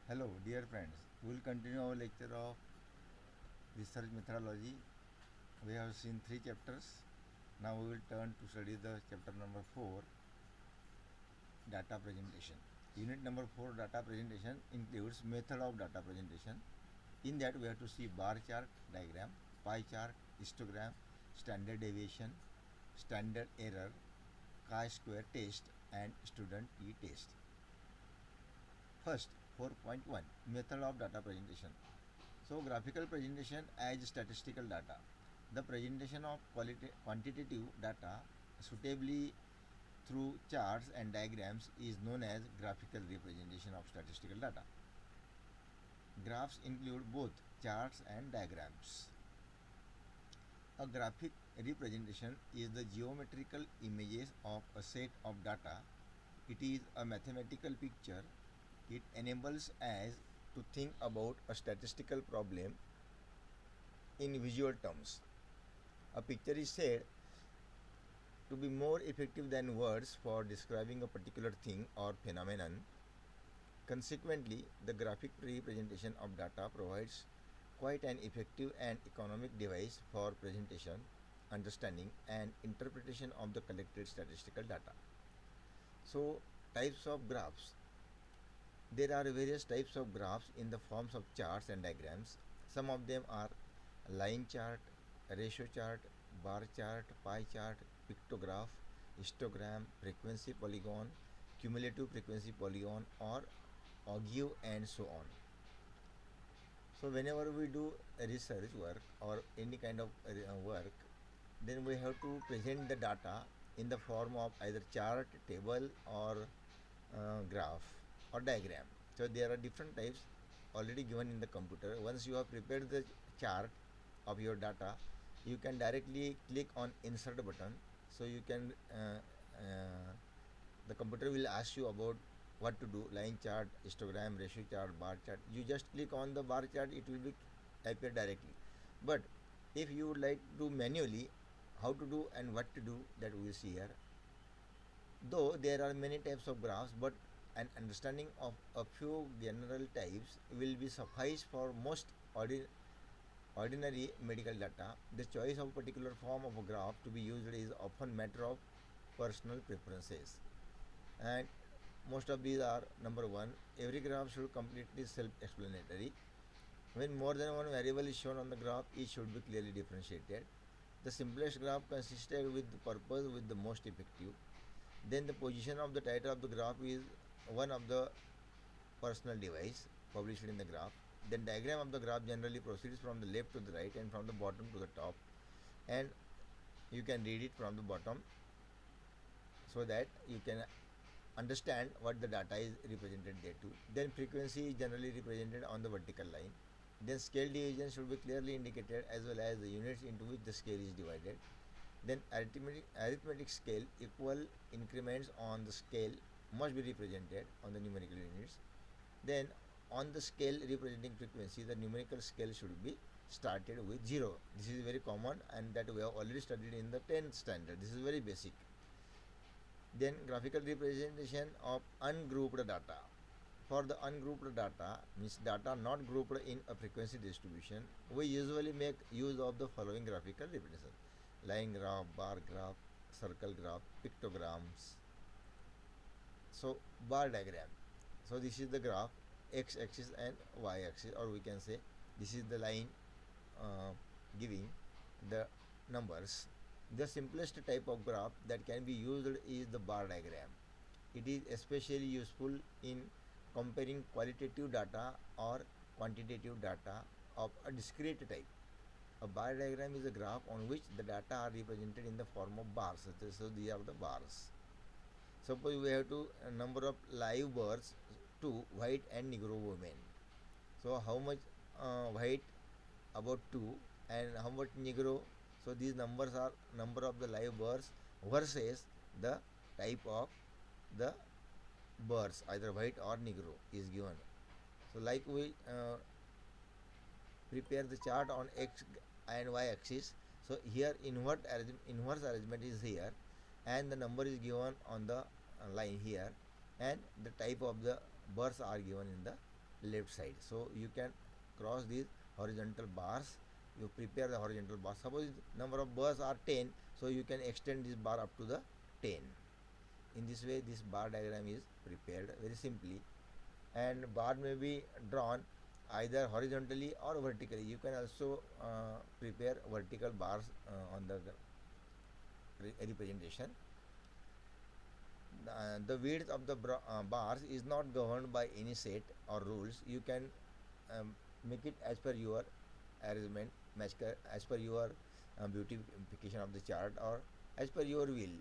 Hello, dear friends. We will continue our lecture of research methodology. We have seen three chapters. Now we will turn to study the chapter number 4, data presentation. Unit number 4, data presentation, includes method of data presentation. In that, we have to see bar chart, diagram, pie chart, histogram, standard deviation, standard error, chi-square test, and student t-test. First, 4.1, method of data presentation. So, graphical presentation as statistical data. The presentation of quantitative data suitably through charts and diagrams is known as graphical representation of statistical data. Graphs include both charts and diagrams. A graphic representation is the geometrical images of a set of data. It is a mathematical picture. It enables us to think about a statistical problem in visual terms. A picture is said to be more effective than words for describing a particular thing or phenomenon. Consequently, the graphic representation of data provides quite an effective and economic device for presentation, understanding, and interpretation of the collected statistical data. So, types of graphs. There are various types of graphs in the forms of charts and diagrams. Some of them are line chart, ratio chart, bar chart, pie chart, pictograph, histogram, frequency polygon, cumulative frequency polygon, or Ogio, and so on. So whenever we do a research work or any kind of work, then we have to present the data in the form of either chart, table, or graph or diagram. So there are different types already given in the computer. Once you have prepared the chart of your data, you can directly click on insert button. So you can the computer will ask you about what to do: line chart, histogram, ratio chart, bar chart. You just click on the bar chart, it will be appear directly. But if you would like to do manually, how to do and what to do, that we will see here. Though there are many types of graphs, but an understanding of a few general types will be suffice for most ordinary medical data. The choice of a particular form of a graph to be used is often matter of personal preferences. And most of these are: number one, every graph should completely self-explanatory. When more than one variable is shown on the graph, each should be clearly differentiated. The simplest graph consisted with the purpose with the most effective. Then the position of the title of the graph is one of the personal device published in the graph. Then diagram of the graph generally proceeds from the left to the right and from the bottom to the top, and you can read it from the bottom so that you can understand what the data is represented there to. Then frequency is generally represented on the vertical line. Then scale division should be clearly indicated as well as the units into which the scale is divided. Then arithmetic scale, equal increments on the scale must be represented on the numerical units. Then on the scale representing frequency, the numerical scale should be started with 0. This is very common and that we have already studied in the 10th standard. This is very basic. Then graphical representation of ungrouped data. For the ungrouped data, means data not grouped in a frequency distribution, we usually make use of the following graphical representation: line graph, bar graph, circle graph, pictograms. So bar diagram. So this is the graph, x axis and y axis, or we can say this is the line giving the numbers. The simplest type of graph that can be used is the bar diagram. It is especially useful in comparing qualitative data or quantitative data of a discrete type. A bar diagram is a graph on which the data are represented in the form of bars. So these are the bars. Suppose we have to number of live births to white and Negro women. So how much white? About 2. And how much Negro? So these numbers are number of the live births versus the type of the births, either white or Negro is given. So like we prepare the chart on x and y axis. So here inverse arrangement is here, and the number is given on the line here, and the type of the births are given in the left side. So you can cross these horizontal bars. You prepare the horizontal bar. Suppose number of bars are 10, so you can extend this bar up to the 10. In this way, this bar diagram is prepared very simply, and bar may be drawn either horizontally or vertically. You can also prepare vertical bars on the representation. The width of the bars is not governed by any set or rules. You can make it as per your arrangement, as per your beautification of the chart, or as per your will.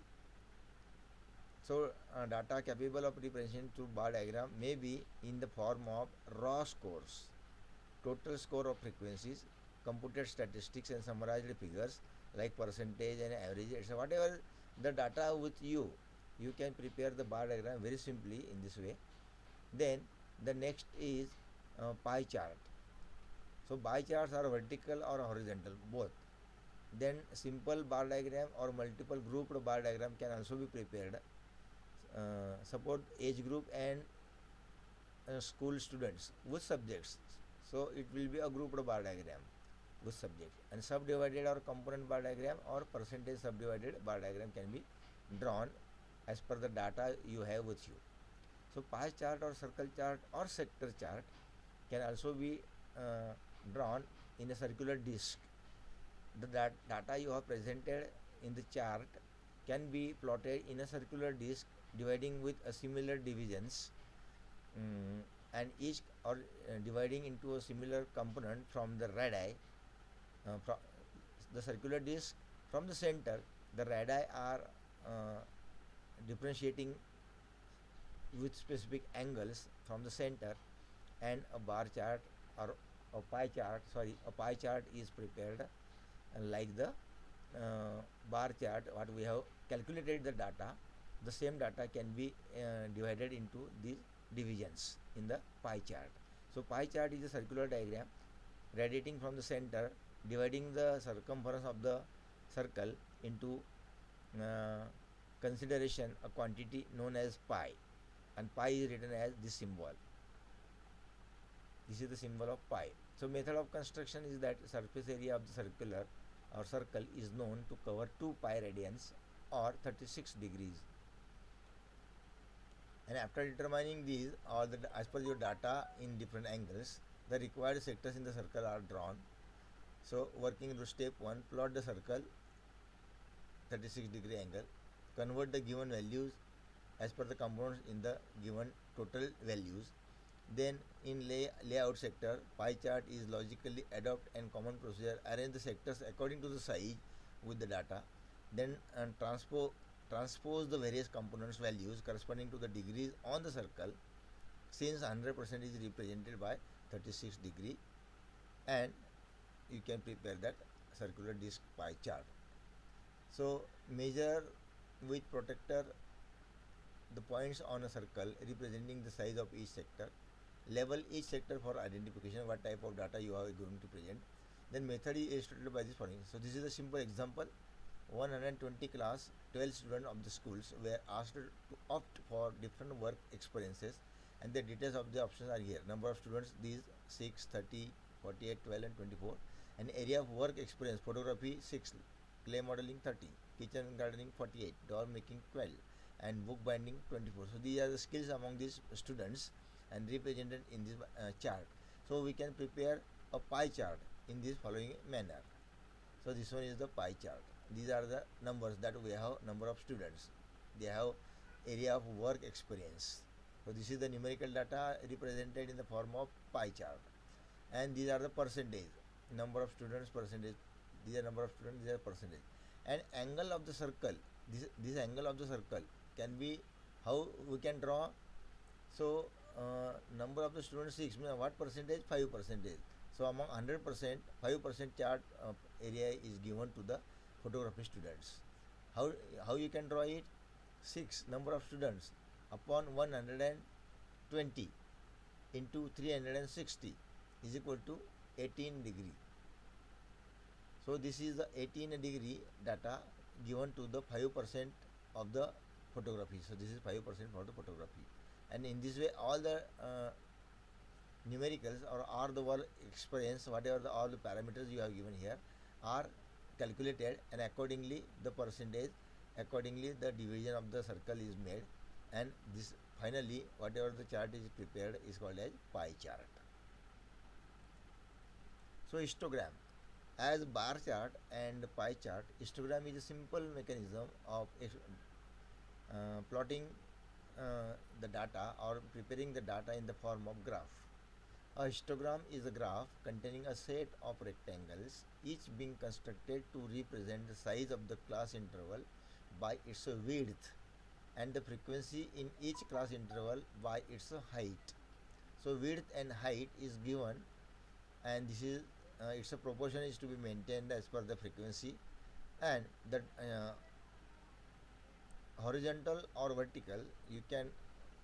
So data capable of representation through bar diagram may be in the form of raw scores, total score of frequencies, computed statistics and summarized figures like percentage and average, etc. Whatever the data with you, you can prepare the bar diagram very simply in this way. Then the next is pie chart. So pie charts are vertical or horizontal, both. Then simple bar diagram or multiple grouped bar diagram can also be prepared. Support age group and school students with subjects. So it will be a grouped bar diagram with subject, and subdivided or component bar diagram or percentage subdivided bar diagram can be drawn as per the data you have with you. So pie chart or circle chart or sector chart can also be drawn in a circular disc. The data you have presented in the chart can be plotted in a circular disc dividing with a similar divisions, and each or dividing into a similar component from the radii. From the circular disc, from the center, the radii are differentiating with specific angles from the center, and a bar chart or a pie chart is prepared like the bar chart. What we have calculated the data, the same data can be divided into these divisions in the pie chart. So pie chart is a circular diagram radiating from the center, dividing the circumference of the circle into consideration a quantity known as pi, and pi is written as this symbol. This is the symbol of pi. So method of construction is that surface area of the circular or circle is known to cover 2 pi radians or 36 degrees. And after determining these, or as per your data in different angles, the required sectors in the circle are drawn. So working through step 1, plot the circle 36-degree angle, convert the given values as per the components in the given total values. Then in layout sector, pie chart is logically adopt and common procedure, arrange the sectors according to the size with the data. Then transpose the various components values corresponding to the degrees on the circle, since 100% is represented by 36 degree, and you can prepare that circular disc pie chart. So measure with protractor the points on a circle representing the size of each sector. Label each sector for identification what type of data you are going to present. Then method is illustrated by this following. So this is a simple example. 120 class, 12 students of the schools were asked to opt for different work experiences, and the details of the options are here. Number of students, these 6, 30, 48, 12 and 24. And area of work experience, photography 6, clay modeling 30, kitchen gardening 48, doll making 12, and book binding 24. So these are the skills among these students and represented in this chart. So we can prepare a pie chart in this following manner. So this one is the pie chart. These are the numbers that we have, number of students. They have area of work experience. So this is the numerical data represented in the form of pie chart. And these are the percentage, number of students percentage. These are number of students, these are percentage. And angle of the circle, this angle of the circle can be, how we can draw. So number of the students 6, means what percentage? 5%. So among 100%, 5% chart area is given to the photography students. How you can draw it? 6 number of students upon 120 into 360 is equal to 18 degree. So this is the 18 degree data given to the 5% of the photography. So this is 5% for the photography, and in this way all the numericals or all the work experience, whatever all the parameters you have given here are calculated, and accordingly the percentage, accordingly the division of the circle is made, and this finally whatever the chart is prepared is called as pie chart. So histogram, as bar chart and pie chart, histogram is a simple mechanism of plotting the data or preparing the data in the form of graph. A histogram is a graph containing a set of rectangles, each being constructed to represent the size of the class interval by its width and the frequency in each class interval by its height. So width and height is given, and this is its a proportion is to be maintained as per the frequency, and the horizontal or vertical you can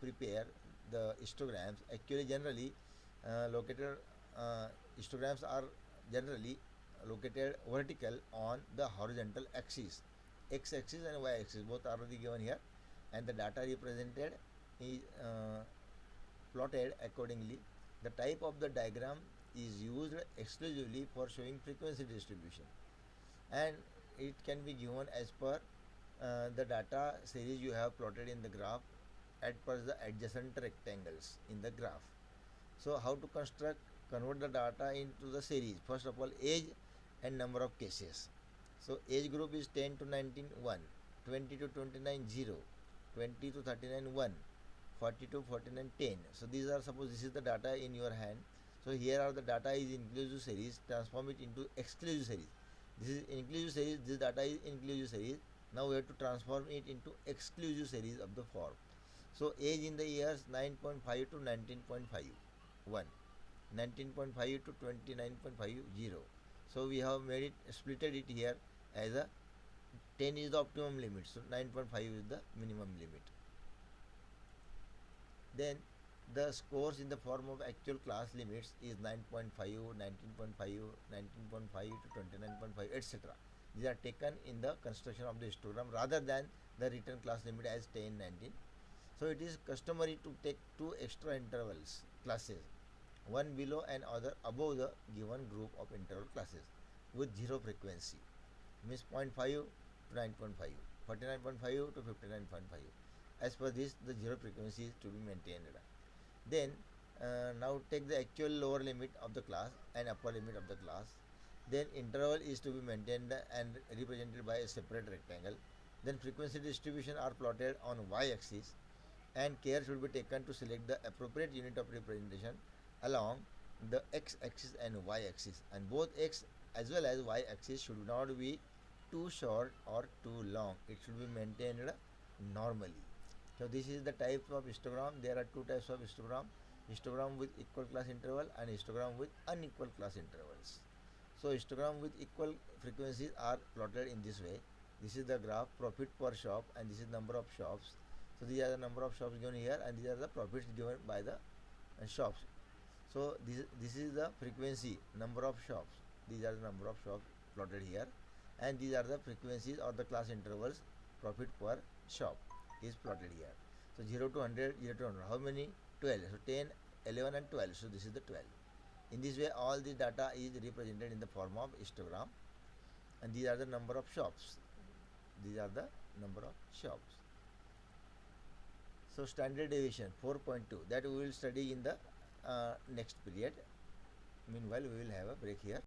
prepare the histograms. Actually generally located histograms are generally located vertical on the horizontal axis, x axis and y axis both are already given here, and the data represented is plotted accordingly. The type of the diagram is used exclusively for showing frequency distribution, and it can be given as per the data series you have plotted in the graph at per the adjacent rectangles in the graph. So how to convert the data into the series? First of all, age and number of cases. So age group is 10 to 19 1, 20 to 29 0, 20 to 39 1, 40 to 49 10. So these are, suppose this is the data in your hand. So here are the data is inclusive series, transform it into exclusive series. This is inclusive series, this data is inclusive series. Now we have to transform it into exclusive series of the form. So age in the years 9.5 to 19.51, 19.5 to 29.50. So we have made it, splitted it here as a 10 is the optimum limit, so 9.5 is the minimum limit. Then the scores in the form of actual class limits is 9.5, 19.5, 19.5 to 29.5, etc. These are taken in the construction of the histogram rather than the written class limit as 10, 19. So it is customary to take two extra intervals classes, one below and other above the given group of interval classes with zero frequency, means 0.5 to 9.5, 49.5 to 59.5. As per this, the zero frequency is to be maintained. Then now take the actual lower limit of the class and upper limit of the class. Then interval is to be maintained and represented by a separate rectangle. Then frequency distribution are plotted on y-axis, and care should be taken to select the appropriate unit of representation along the x-axis and y-axis, and both x as well as y-axis should not be too short or too long. It should be maintained normally. So this is the type of histogram. There are two types of histogram: histogram with equal class interval and histogram with unequal class intervals. So histogram with equal frequencies are plotted in this way. This is the graph profit per shop, and this is number of shops. So these are the number of shops given here, and these are the profits given by the shops. So this is the frequency, number of shops. These are the number of shops plotted here, and these are the frequencies or the class intervals. Profit per shop is plotted here. So 0 to 100, 0 to 100. How many? 12. So 10, 11 and 12. So this is the 12. In this way, all the data is represented in the form of histogram, and these are the number of shops. These are the number of shops. So standard deviation 4.2, that we will study in the next period. Meanwhile, we will have a break here.